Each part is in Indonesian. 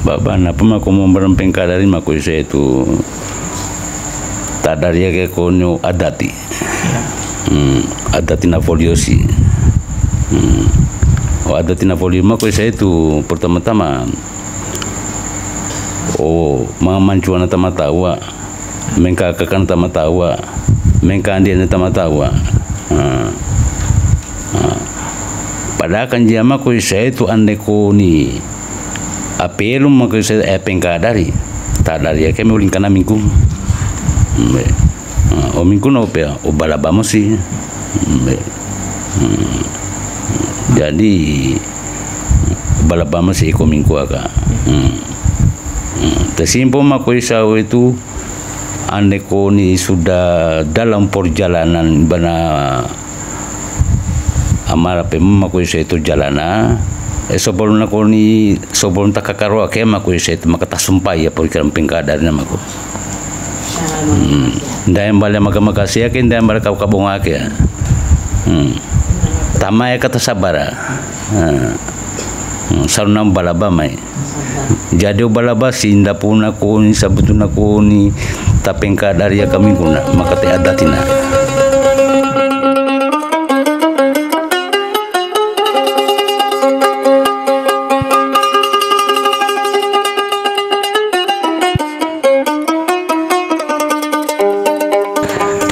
Babana pema ko mo berempeng kadari mako itu tadaria ke konyo adati. Adati na foliosi. Adati na folio mako itu pertama-tama mga mancuan na tamatawa, mengkakakan tamatawa, mengkandian na tamatawa. Pada kan jama ko itu ande ko ni apelum mako pengkadari tadari ke mulin kana minggu o minggu no pe o balabamo si jadi balabamo si ko minggu aga tersimpo mako itu ande ko ni sudah dalam perjalanan bana amara pe mako itu jalana sebelum aku ni sebelum tak kakaro ke mako itu maka tak sumpai ya perkara pengkadari nama ko ndayam bala magamagasi akin ndayam bala kabong ake tama ya kata sabara sarunam balaba mai jadi balaba sinda puna ko ni sabutuna ko ni tapengkadari ya kami kuna maka te adatina.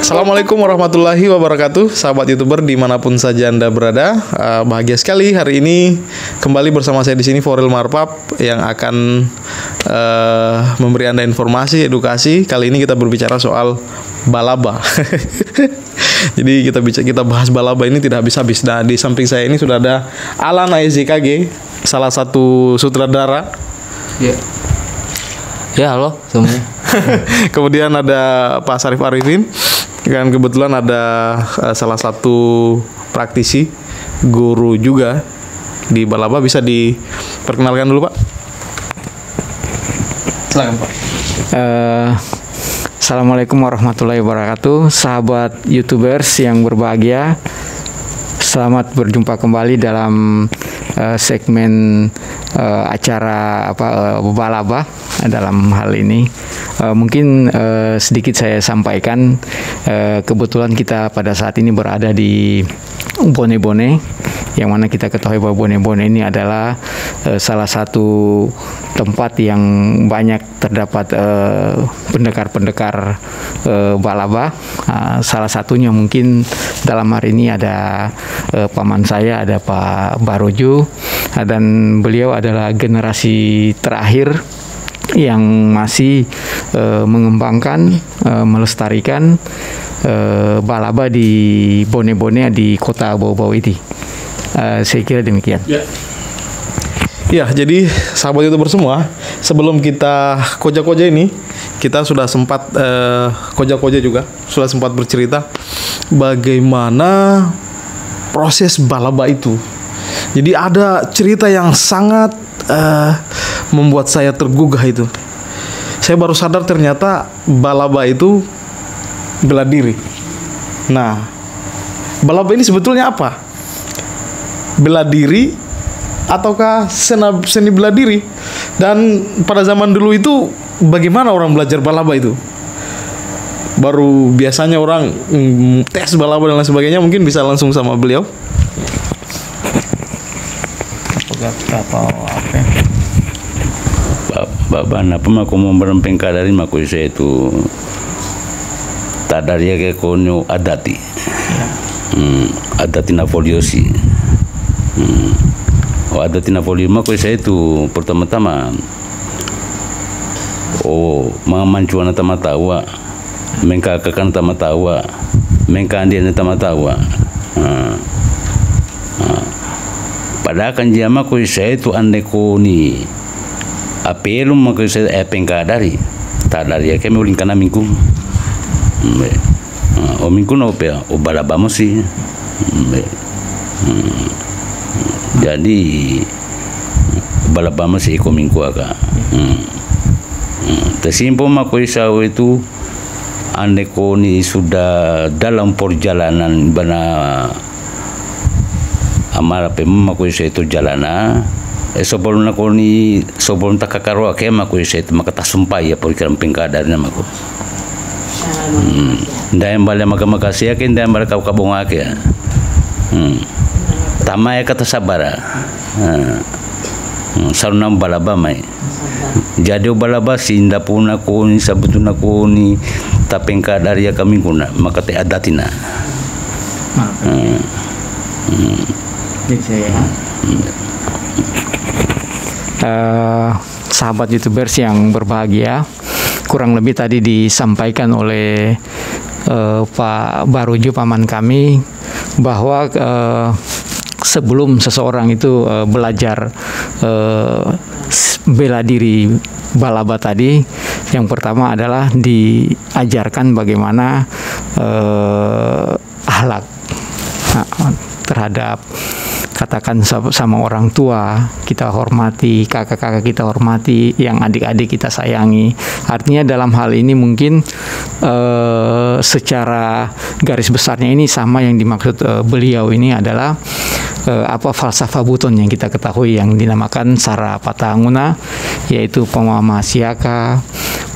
Assalamualaikum warahmatullahi wabarakatuh, sahabat YouTuber dimanapun saja Anda berada. Bahagia sekali hari ini kembali bersama saya di sini Foril Marpap yang akan memberi Anda informasi, edukasi. Kali ini kita berbicara soal balaba. Jadi kita bahas balaba ini tidak habis-habis. Nah, di samping saya ini sudah ada Alan AZKG, salah satu sutradara. Ya, halo semuanya. Kemudian ada Pak Sarif Arifin. Dan kebetulan ada salah satu praktisi, guru juga di balaba. Bisa diperkenalkan dulu, Pak? Silakan, Pak. Assalamualaikum warahmatullahi wabarakatuh, sahabat YouTubers yang berbahagia. Selamat berjumpa kembali dalam segmen acara balaba dalam hal ini. Mungkin sedikit saya sampaikan, kebetulan kita pada saat ini berada di Bone-Bone, yang mana kita ketahui bahwa Bone-Bone ini adalah salah satu tempat yang banyak terdapat pendekar-pendekar balaba. Salah satunya mungkin dalam hari ini ada paman saya, ada Pak Barojo, dan beliau adalah generasi terakhir yang masih mengembangkan, melestarikan balaba di Bone-Bone di kota Bau-Bau ini. Saya kira demikian. Ya, jadi sahabat YouTuber semua, sebelum kita koja-koja ini, kita sudah sempat koja-koja juga, sudah sempat bercerita bagaimana proses balaba itu. Jadi ada cerita yang sangat membuat saya tergugah itu. Saya baru sadar ternyata balaba itu bela diri. Nah, balaba ini sebetulnya apa? Bela diri ataukah seni bela diri? Dan pada zaman dulu itu bagaimana orang belajar balaba itu? Baru biasanya orang tes balaba dan lain sebagainya. Mungkin bisa langsung sama beliau. Babana pema ko mo berempeng kadari mako itu tadaria ke konyo adati. Adati na foliosi. Adati na folio mako itu pertama-tama mga mancuan na tamatawa, mengkakakan tamatawa, mengkandian na tamatawa. Pada kan jama ko itu ande ko ni apelum mako pengkadari tadari ke mulin kana minggu o minggu no pe o balabamo si jadi balabamo si ko minggu aga tersimpo mako itu ande ko ni sudah dalam perjalanan bana amara pe mako itu jalana Sebelum sebelum tak kakarua ke maku saya itu maka tak sumpai ya porikan pengkadarnya maku. Dayang balik maka siakin dayang balik kau kabunga ke. Tamai kata sabara. Sarunam balaba mai. Jadi balaba sinda puna ko ni sabutuna ko ni tapengkadar ya kami guna maka te adatina. Sahabat YouTubers yang berbahagia, kurang lebih tadi disampaikan oleh Pak Baruju paman kami bahwa sebelum seseorang itu belajar bela diri balaba tadi, yang pertama adalah diajarkan bagaimana akhlak terhadap, katakan sama orang tua kita hormati, kakak-kakak kita hormati, yang adik-adik kita sayangi. Artinya dalam hal ini mungkin secara garis besarnya ini sama yang dimaksud beliau ini adalah falsafah buton yang kita ketahui yang dinamakan Sara Patanguna, yaitu pomama siaka,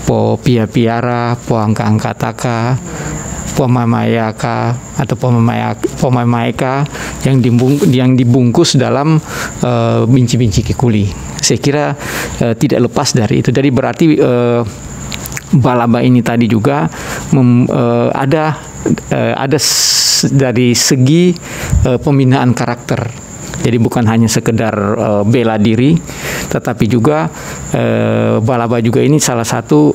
po pia piara, po angka-angkataka, pomamayaka atau pomamaeka yang dibungkus dalam binci-binci kekuli. Saya kira tidak lepas dari itu. Jadi berarti balaba ini tadi juga ada dari segi pembinaan karakter. Jadi bukan hanya sekedar bela diri, tetapi juga balaba juga ini salah satu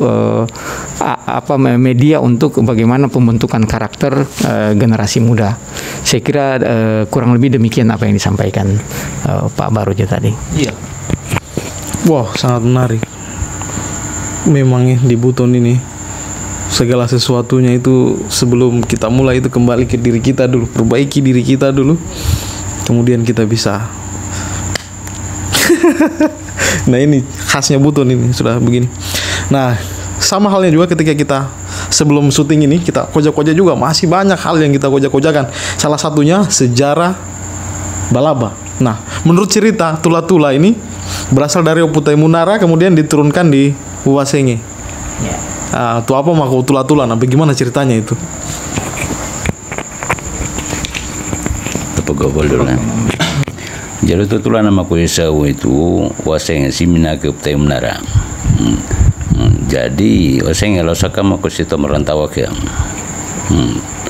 media untuk bagaimana pembentukan karakter generasi muda. Saya kira kurang lebih demikian apa yang disampaikan Pak Baruja tadi. Iya. Wah, sangat menarik. Memang ya di Buton ini segala sesuatunya itu sebelum kita mulai itu kembali ke diri kita dulu, perbaiki diri kita dulu. Kemudian kita bisa. Nah ini khasnya Buton ini sudah begini. Nah sama halnya juga ketika kita sebelum syuting ini kita koja-koja juga masih banyak hal yang kita koja-kojakan. Salah satunya sejarah balaba. Nah menurut cerita tula-tula ini berasal dari Oputai Munara kemudian diturunkan di Uwasenge. Itu apa maka tula-tula? Nah bagaimana ceritanya itu? Pegawai dulu. Jadi itulah nama kuisau itu Waseng Simina ke Uputai Munara. Jadi Waseng kalau sakam aku situ merantau ke,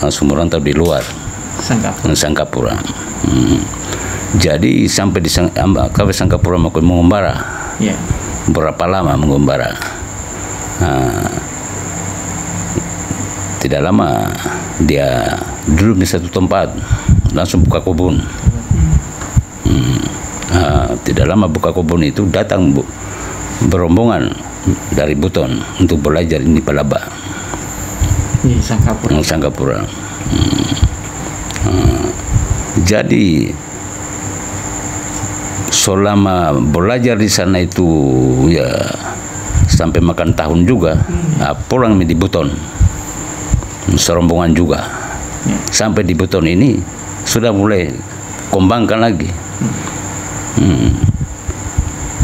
langsung merantau di luar Sangkapura. Jadi sampai di Sangkapura mau mengembara. Berapa lama mengembara? Tidak lama dia duduk di satu tempat, langsung buka kebun. Tidak lama buka kebun itu datang berombongan dari Buton untuk belajar ini balaba. Sangkapura. Jadi selama belajar di sana itu ya sampai makan tahun juga, pulang di Buton serombongan juga. Sampai di Buton ini sudah mulai kembangkan lagi.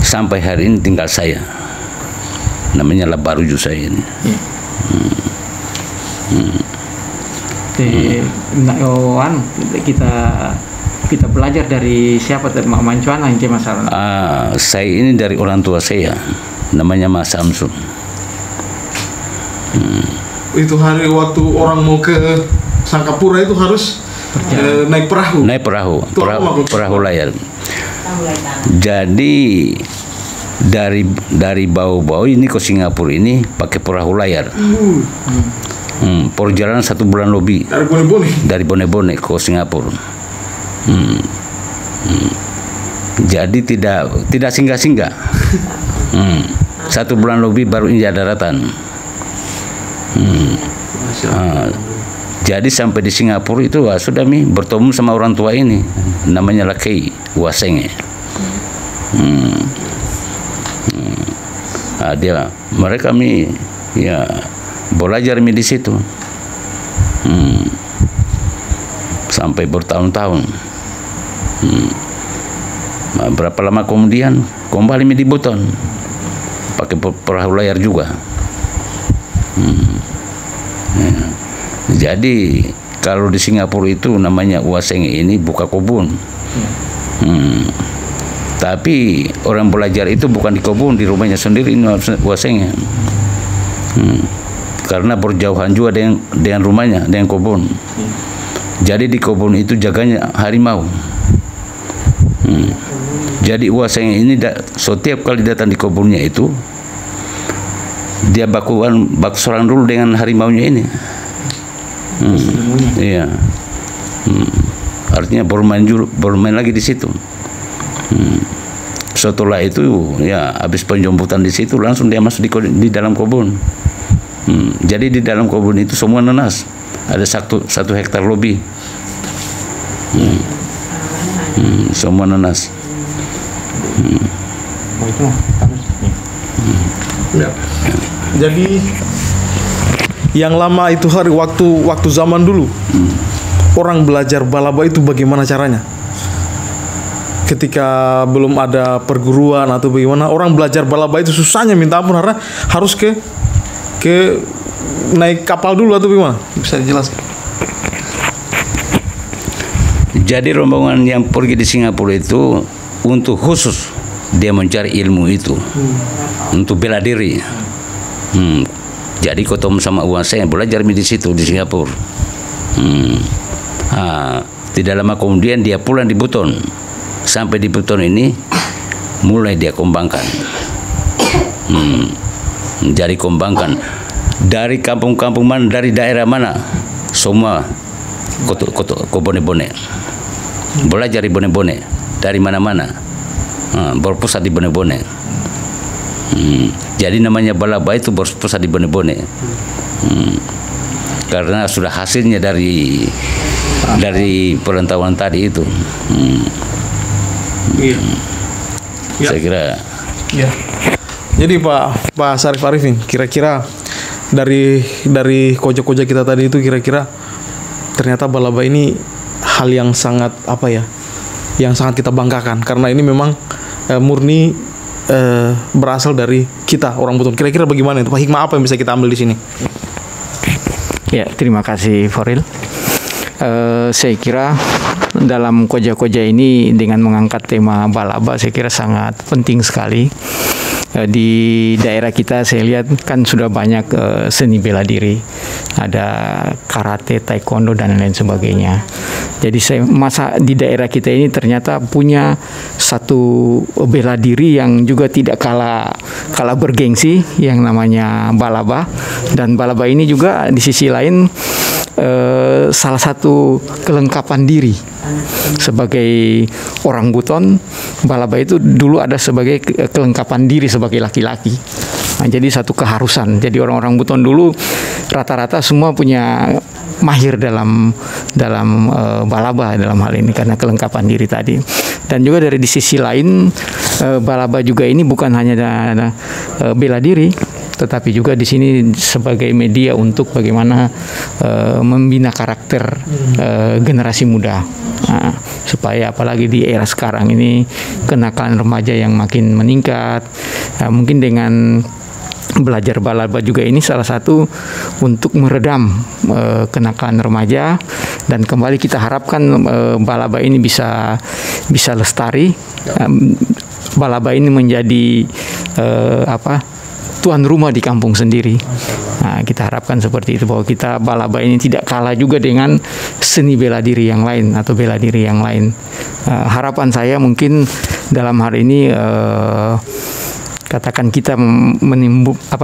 Sampai hari ini tinggal saya, namanya Baruju saya ini. Kita belajar dari siapa? Mak Mancuan yang masalah. Saya ini dari orang tua saya, namanya Mas Samsun. Itu hari waktu orang mau ke Sangkapura itu harus naik perahu. Perahu layar. Jadi dari Bau-Bau ini ke Singapura ini pakai perahu layar. Perjalanan 1 bulan lebih. Dari Bone-Bone ke Singapura. Jadi tidak singgah-singgah. 1 bulan lebih baru ini ada daratan. Jadi sampai di Singapura itu sudah bertemu sama orang tua ini, namanya Lakei Wasenge. Mereka ya belajar di situ sampai bertahun-tahun. Nah, berapa lama kemudian kembali di Buton pakai perahu layar juga. Ya. Jadi kalau di Singapura itu namanya Uaseng ini buka kebun. Tapi orang belajar itu bukan di kebun, di rumahnya sendiri ini Uasengnya. Karena berjauhan juga dengan rumahnya, dengan kebun. Jadi di kebun itu jaganya harimau. Jadi Uaseng ini setiap kali datang di kebunnya itu dia baku serang dulu dengan harimaunya ini. Iya. Artinya bermain lagi di situ. Setelah itu ya habis penjemputan di situ langsung dia masuk di dalam kebun. Jadi di dalam kebun itu semua nanas. Ada 1 hektar lebih. Semua nanas. Ya. Jadi yang lama itu waktu zaman dulu orang belajar balaba itu bagaimana caranya? Ketika belum ada perguruan atau bagaimana orang belajar balaba itu susahnya minta ampun karena harus ke naik kapal dulu atau bagaimana? Bisa dijelaskan? Jadi rombongan yang pergi di Singapura itu untuk khusus dia mencari ilmu itu untuk bela diri. Jadi ketemu sama Uaseng belajar di situ di Singapura. Tidak lama kemudian dia pulang di Buton. Sampai di Buton ini mulai dia kembangkan. Jadi kembangkan dari kampung-kampung mana, dari daerah mana, semua ke Bone-Bone. Belajar di Bone-Bone dari mana-mana. Berpusat di Bone-Bone. Jadi namanya balaba itu berpusat di Bone-Bone. Karena sudah hasilnya dari perantauan tadi itu. Saya kira. Ya. Jadi Pak Syarif Arifin, kira-kira dari koja-koja kita tadi itu kira-kira ternyata balaba ini hal yang sangat yang sangat kita banggakan karena ini memang murni berasal dari kita orang Buton. Kira-kira bagaimana itu Pak, hikmah apa yang bisa kita ambil di sini? Ya, terima kasih Foril. Saya kira dalam koja-koja ini dengan mengangkat tema balaba saya kira sangat penting sekali. Di daerah kita saya lihat kan sudah banyak seni bela diri, ada karate, taekwondo dan lain sebagainya. Jadi masa di daerah kita ini ternyata punya satu bela diri yang juga tidak kalah bergengsi yang namanya balaba, dan balaba ini juga di sisi lain salah satu kelengkapan diri sebagai orang Buton. Balaba itu dulu ada sebagai kelengkapan diri sebagai laki-laki. Nah, jadi satu keharusan. Jadi orang-orang Buton dulu rata-rata semua punya mahir dalam balaba dalam hal ini karena kelengkapan diri tadi. Dan juga dari di sisi lain balaba juga ini bukan hanya bela diri, tetapi juga di sini sebagai media untuk bagaimana membina karakter generasi muda. Nah, supaya apalagi di era sekarang ini kenakalan remaja yang makin meningkat, mungkin dengan belajar balaba juga ini salah satu untuk meredam kenakalan remaja, dan kembali kita harapkan balaba ini bisa lestari, balaba ini menjadi tuan rumah di kampung sendiri. Nah, kita harapkan seperti itu, bahwa kita balaba ini tidak kalah juga dengan seni bela diri yang lain atau bela diri yang lain. Harapan saya mungkin dalam hari ini katakan kita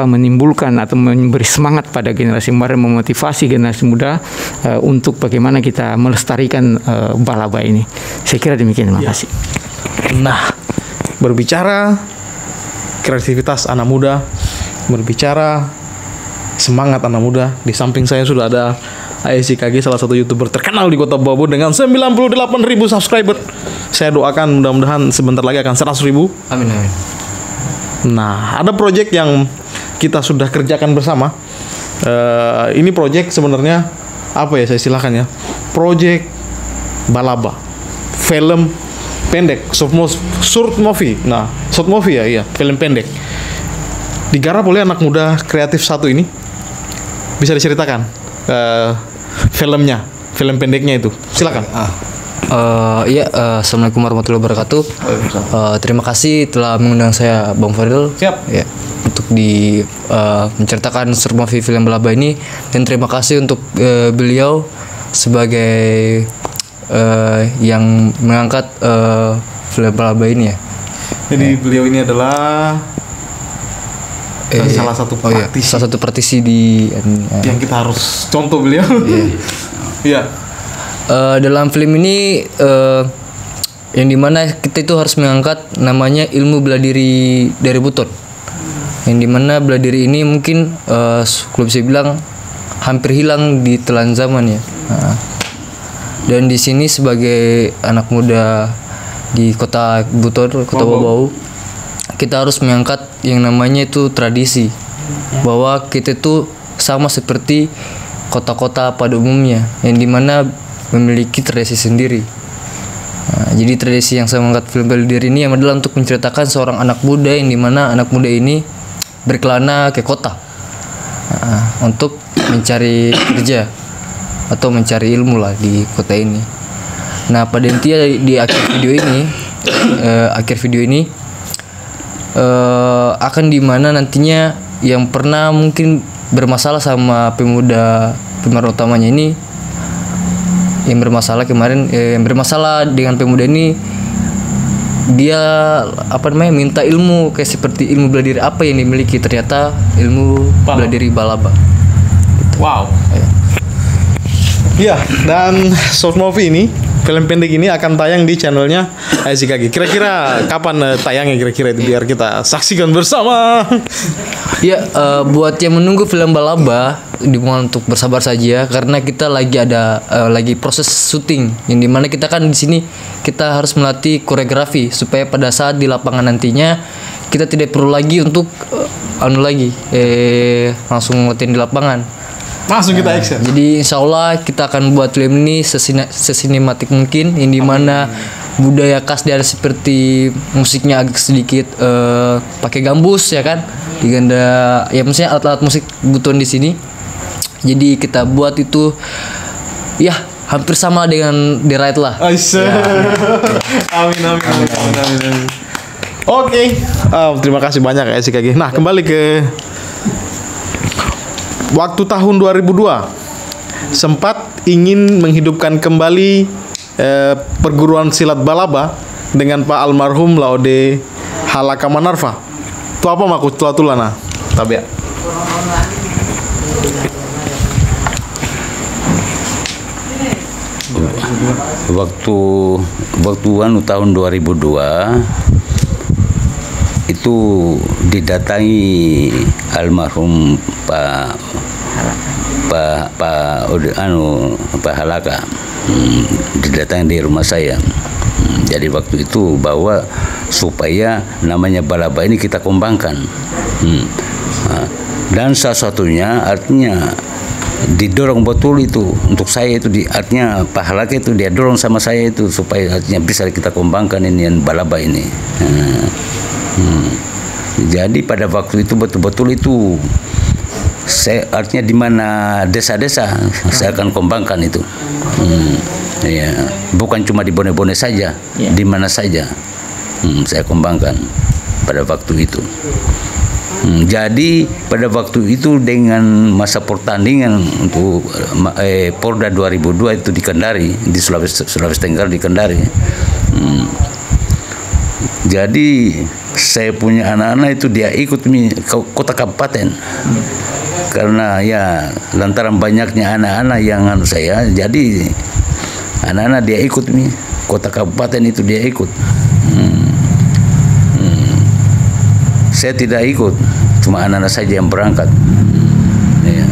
menimbulkan atau memberi semangat pada generasi muda, memotivasi generasi muda untuk bagaimana kita melestarikan balaba ini. Saya kira demikian. Terima kasih. Nah, berbicara kreativitas anak muda, berbicara semangat anak muda, di samping saya sudah ada ASIKG, salah satu YouTuber terkenal di Kota Bawabon dengan 98.000 subscriber. Saya doakan mudah-mudahan sebentar lagi akan 100.000. Amin, amin. Nah, ada proyek yang kita sudah kerjakan bersama. Ini proyek sebenarnya apa ya, saya silahkan ya. Proyek balaba, film pendek, short movie. Nah, short movie ya, iya, film pendek. Digarap oleh anak muda kreatif satu ini. Bisa diceritakan filmnya, film pendeknya itu. Silakan. Assalamualaikum warahmatullahi wabarakatuh. Terima kasih telah mengundang saya, Bang Fadil. Siap. Ya, untuk menceritakan short movie film Balaba ini, dan terima kasih untuk beliau sebagai yang mengangkat film Balaba ini ya. Jadi beliau ini adalah salah satu praktisi. Salah satu praktisi di yang kita harus contoh beliau. Iya. Dalam film ini yang dimana kita itu harus mengangkat namanya ilmu bela diri dari buton, yang dimana bela diri ini mungkin kalau bisa bilang hampir hilang di telan zaman ya. Dan di sini sebagai anak muda di kota Buton, kota Bau, kita harus mengangkat yang namanya itu tradisi, bahwa kita itu sama seperti kota-kota pada umumnya, yang dimana memiliki tradisi sendiri. Jadi tradisi yang saya mengangkat film bela diri ini adalah untuk menceritakan seorang anak muda, yang dimana anak muda ini berkelana ke kota untuk mencari kerja atau mencari ilmu lah di kota ini. Nah, pada intinya di akhir video ini akan dimana nantinya yang pernah mungkin bermasalah sama pemeran utamanya ini, yang bermasalah dengan pemuda ini, dia minta ilmu kayak seperti ilmu bela diri apa yang dimiliki, ternyata ilmu bela diri Balaba. Wow. Iya, dan short movie ini, film pendek ini akan tayang di channelnya ASIKG. Kira-kira kapan tayangnya kira-kira itu biar kita saksikan bersama. Ya, buat yang menunggu film Balaba, dimohon untuk bersabar saja karena kita lagi proses syuting, yang dimana kita kan di sini kita harus melatih koreografi supaya pada saat di lapangan nantinya kita tidak perlu lagi untuk langsung latihan di lapangan. Langsung kita action. Jadi insya Allah kita akan buat film ini sesinematik mungkin, yang dimana budaya khas dari seperti musiknya agak sedikit pakai gambus ya kan, diganda ya, maksudnya alat-alat musik Buton di sini. Jadi kita buat itu ya hampir sama dengan The Ride lah. Ya. Amin. Oke. Terima kasih banyak ya ASIKG. Nah, kembali ke waktu tahun 2002 sempat ingin menghidupkan kembali perguruan silat Balaba dengan Pak almarhum Laude Halaka Manarfa. Itu apa maku tulana? Tabia. Waktu tahun 2002 itu didatangi almarhum Pak Halaka, didatangi di rumah saya. Jadi waktu itu bahwa supaya namanya Balaba ini kita kembangkan, dan salah satunya artinya didorong betul itu untuk saya itu artinya Pak Halaka itu dia dorong sama saya itu supaya artinya bisa kita kembangkan ini Balaba ini. Jadi pada waktu itu betul-betul itu saya artinya di mana desa-desa saya akan kembangkan itu. Ya, bukan cuma di Bone-Bone saja, di mana saja saya kembangkan pada waktu itu. Jadi pada waktu itu dengan masa pertandingan untuk Porda 2002 itu di Kendari, di Sulawesi Tenggara di Kendari. Jadi saya punya anak-anak itu dia ikut ke kota kabupaten, karena ya lantaran banyaknya anak-anak yang saya, jadi anak-anak dia ikut kota kabupaten itu dia ikut. Saya tidak ikut, cuma anak-anak saja yang berangkat. Ya.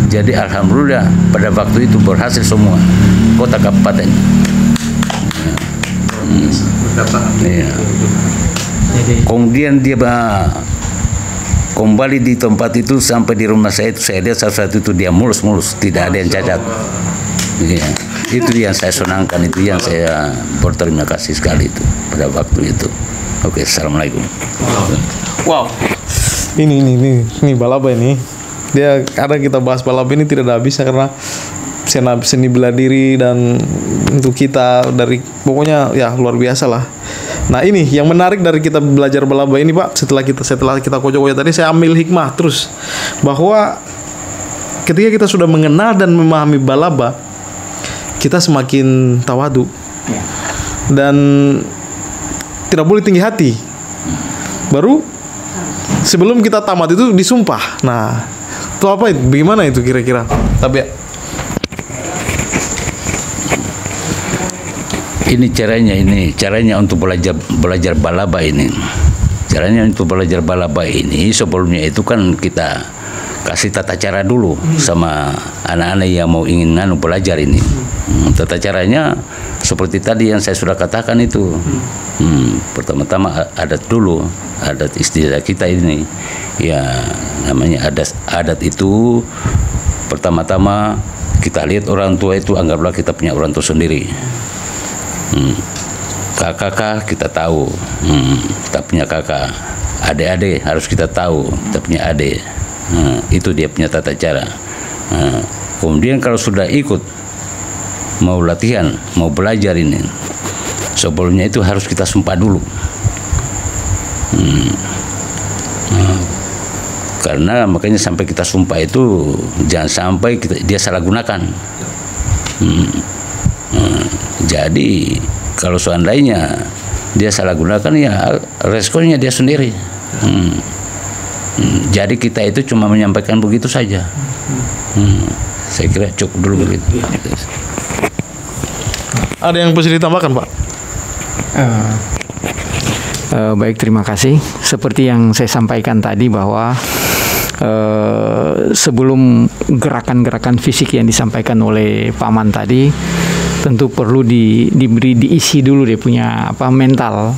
Jadi alhamdulillah pada waktu itu berhasil semua kota kabupaten. Ya. Kemudian dia kembali di tempat itu, sampai di rumah saya itu saya lihat salah satu itu dia mulus, tidak ada yang cacat. Ya. itu yang saya senangkan, itu yang saya berterima kasih sekali itu pada waktu itu. Oke, assalamualaikum. Wow. Ini balaba ini. Dia kadang kita bahas balaba ini tidak ada habisnya karena seni bela diri dan untuk kita dari pokoknya ya luar biasa lah. Nah, ini yang menarik dari kita belajar balaba ini, Pak. Setelah kita koja-koja tadi, saya ambil hikmah terus bahwa ketika kita sudah mengenal dan memahami balaba, kita semakin tawadu dan tidak boleh tinggi hati. Baru sebelum kita tamat itu disumpah. Nah, itu apa itu? Bagaimana itu kira-kira? Tapi ini caranya untuk belajar balaba ini. Caranya untuk belajar balaba ini sebelumnya itu kan kita kasih tata cara dulu sama anak-anak yang mau ingin belajar ini. Tata caranya seperti tadi yang saya sudah katakan itu. Pertama-tama adat dulu, adat istilah kita ini. Ya, namanya adat itu pertama-tama kita lihat orang tua itu anggaplah kita punya orang tua sendiri. Kakak kita tahu, kita punya kakak. Adik-adik harus kita tahu, kita punya adik. Itu dia punya tata cara. Kemudian kalau sudah ikut mau latihan, mau belajar ini, sebelumnya itu harus kita sumpah dulu. Karena makanya sampai kita sumpah itu jangan sampai dia salah gunakan. Jadi kalau seandainya dia salah gunakan, ya resikonya dia sendiri. Jadi kita itu cuma menyampaikan begitu saja. Saya kira cukup dulu begitu. ada yang bisa ditambahkan, Pak? Baik, terima kasih. Seperti yang saya sampaikan tadi bahwa sebelum gerakan-gerakan fisik yang disampaikan oleh Paman tadi, tentu perlu diisi dulu dia punya mental,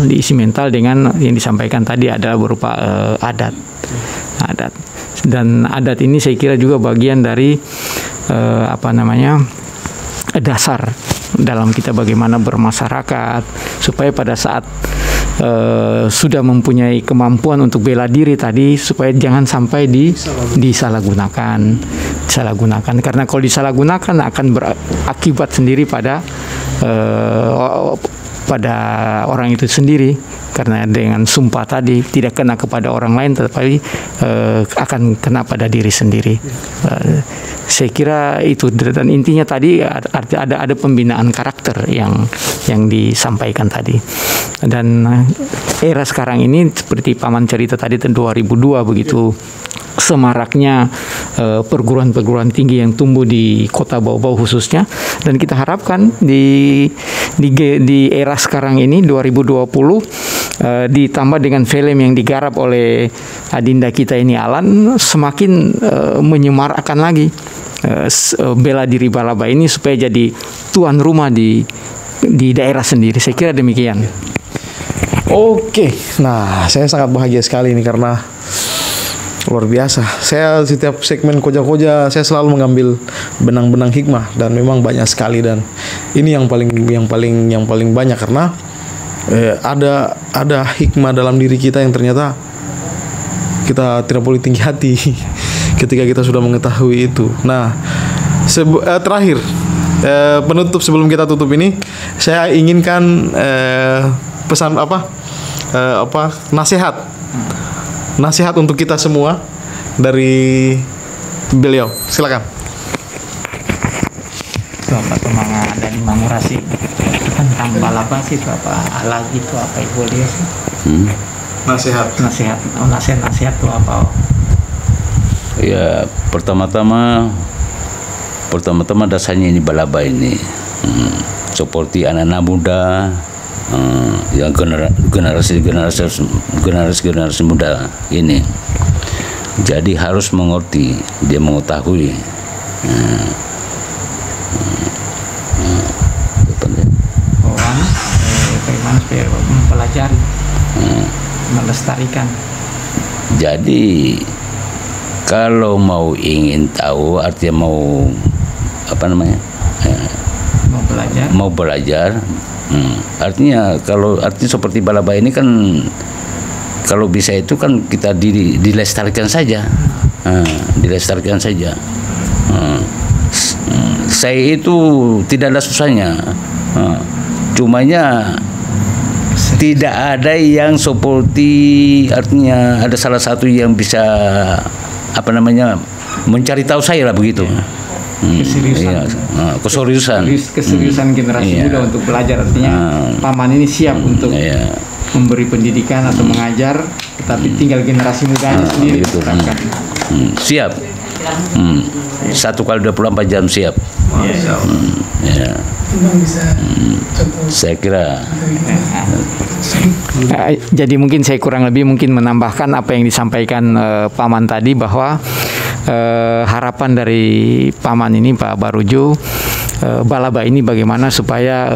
diisi mental dengan yang disampaikan tadi adalah berupa adat. Dan adat ini saya kira juga bagian dari dasar dalam kita bagaimana bermasyarakat, supaya pada saat sudah mempunyai kemampuan untuk bela diri tadi, supaya jangan sampai disalahgunakan, karena kalau disalahgunakan akan berakibat sendiri pada orang itu sendiri, karena dengan sumpah tadi tidak kena kepada orang lain, tetapi akan kena pada diri sendiri. Saya kira itu, dan intinya tadi ada pembinaan karakter yang disampaikan tadi. Dan era sekarang ini seperti Paman cerita tadi tahun 2002 begitu semaraknya perguruan-perguruan tinggi yang tumbuh di kota Bau-Bau khususnya, dan kita harapkan di era sekarang ini 2020 ditambah dengan film yang digarap oleh adinda kita ini Alan, semakin menyemarakkan lagi bela diri balaba ini supaya jadi tuan rumah di daerah sendiri. Saya kira demikian. Oke, nah saya sangat bahagia sekali ini karena luar biasa. Saya setiap segmen koja-koja saya selalu mengambil benang-benang hikmah, dan memang banyak sekali, dan ini yang paling banyak karena ada hikmah dalam diri kita yang ternyata kita tidak boleh tinggi hati ketika kita sudah mengetahui itu. Nah, terakhir penutup sebelum kita tutup ini, saya inginkan pesan nasihat untuk kita semua dari beliau. Silakan. Bapak Tumanga dan Mangurasi tentang balaba sih, Bapak ala gitu apa ibu dia sih? Nasihat itu apa? Ya, pertama-tama dasarnya ini balaba ini seperti anak-anak muda, yang generasi muda ini, jadi harus mengerti, dia mengetahui bagaimana supaya mempelajari, melestarikan. Jadi kalau mau ingin tahu, artinya mau mau belajar. Artinya seperti balaba ini kan kalau bisa itu kan kita dilestarikan saja. Dilestarikan saja. Saya itu tidak ada susahnya. Cumanya tidak ada yang seperti, artinya ada salah satu yang bisa mencari tahu saya lah begitu. Keseriusan generasi muda untuk belajar, artinya paman ini siap untuk memberi pendidikan atau mengajar, tetapi tinggal generasi mudanya sendiri siap. 1x24 jam siap. Saya kira. Jadi mungkin saya kurang lebih menambahkan apa yang disampaikan paman tadi, bahwa harapan dari paman ini, Pak Baruju, balaba ini bagaimana supaya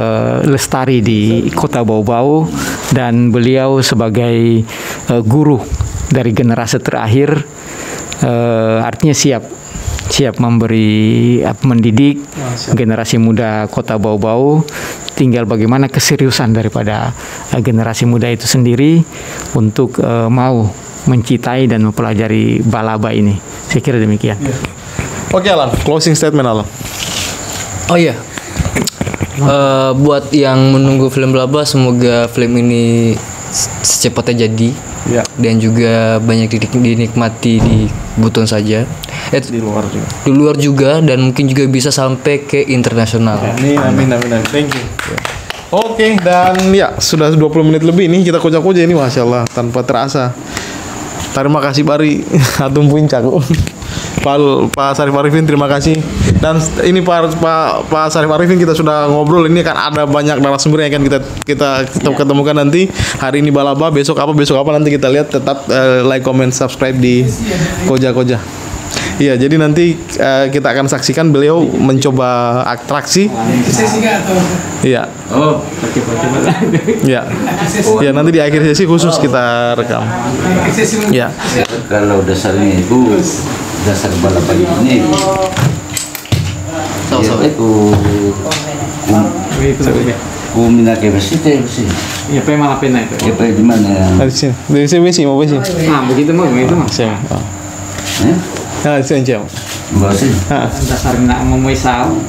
lestari di Kota Bau-Bau, dan beliau sebagai guru dari generasi terakhir artinya siap mendidik generasi muda Kota Bau-Bau. Tinggal bagaimana keseriusan daripada generasi muda itu sendiri untuk mau mencintai dan mempelajari balaba ini. Saya kira demikian. Oke, Alan, closing statement, Alan. Oh iya, buat yang menunggu film balaba, semoga film ini secepatnya jadi. Dan juga banyak dinikmati di Buton saja, di luar juga, dan mungkin juga bisa sampai ke internasional. Amin. Thank you. Oke, dan ya sudah 20 menit lebih nih kita kocak-kocak ini, Masya Allah, tanpa terasa. Terima kasih Bari, atum puncak. Pak Sarif Arifin, terima kasih. Dan ini Pak Sarif Arifin, kita sudah ngobrol, ini kan ada banyak narasumber yang akan kita ketemukan nanti. Hari ini balaba, besok apa nanti kita lihat. Tetap like, comment, subscribe di Koja. Iya, jadi nanti kita akan saksikan beliau mencoba atraksi. Iya. Iya. Ya, nanti di akhir sesi khusus kita rekam. Iya. Kalau dasarnya itu dasar balap ini. Itu kumina ke besi. Ya, pe malah pena itu. Ya, pe di mana? Dari sini mau besi. Nah, begitu Mas. Nah, itu yang Basi. Dasar nak ngomong isau.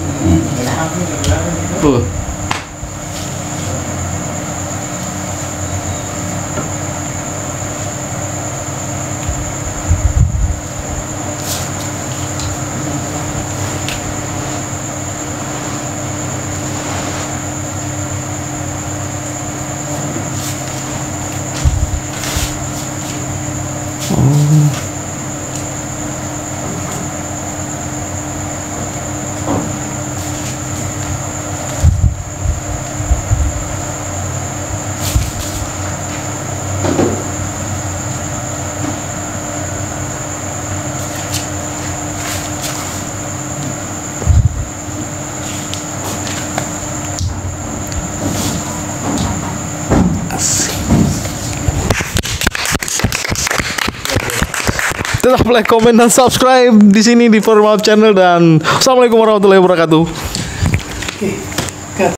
Tetap like, comment, dan subscribe di sini di Forum Up Channel, dan assalamualaikum warahmatullahi wabarakatuh.